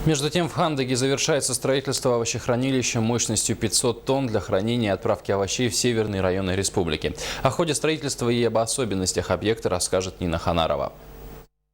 Между тем, в Хандыге завершается строительство овощехранилища мощностью 500 тонн для хранения и отправки овощей в северные районы республики. О ходе строительства и об особенностях объекта расскажет Нина Ханарова.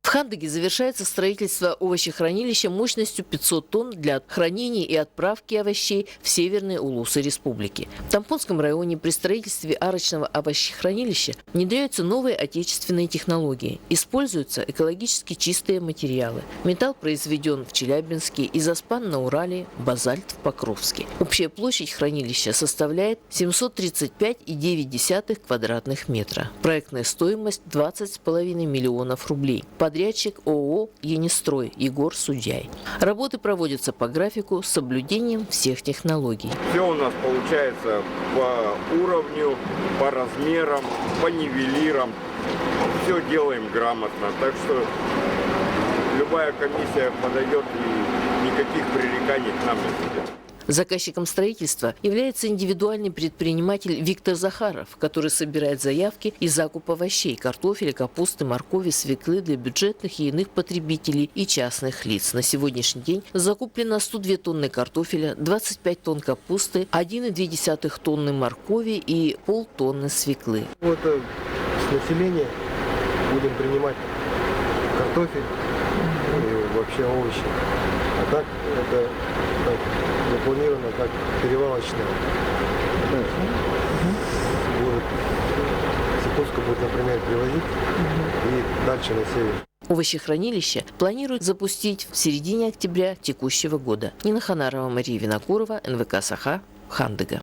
В Хандыге завершается строительство овощехранилища мощностью 500 тонн для хранения и отправки овощей в северные улусы республики. В Тампонском районе при строительстве арочного овощехранилища внедряются новые отечественные технологии. Используются экологически чистые материалы. Металл произведен в Челябинске, изоспан на Урале, базальт в Покровске. Общая площадь хранилища составляет 735,9 квадратных метра. Проектная стоимость 20,5 миллионов рублей. Подрядчик ООО «Енистрой» Егор Судяй. Работы проводятся по графику с соблюдением всех технологий. Все у нас получается по уровню, по размерам, по нивелирам. Все делаем грамотно. Так что любая комиссия подойдет и никаких пререканий к нам не будет. Заказчиком строительства является индивидуальный предприниматель Виктор Захаров, который собирает заявки и закуп овощей, картофеля, капусты, моркови, свеклы для бюджетных и иных потребителей и частных лиц. На сегодняшний день закуплено 102 тонны картофеля, 25 тонн капусты, 1,2 тонны моркови и полтонны свеклы. Вот с населения будем принимать картофель и вообще овощи. А так это запланировано как перевалочная. Сыпуска будет, например, привозить и дальше на север. Овощехранилище планируют запустить в середине октября текущего года. Нина Ханарова, Мария Винокурова, НВК «Саха», Хандыга.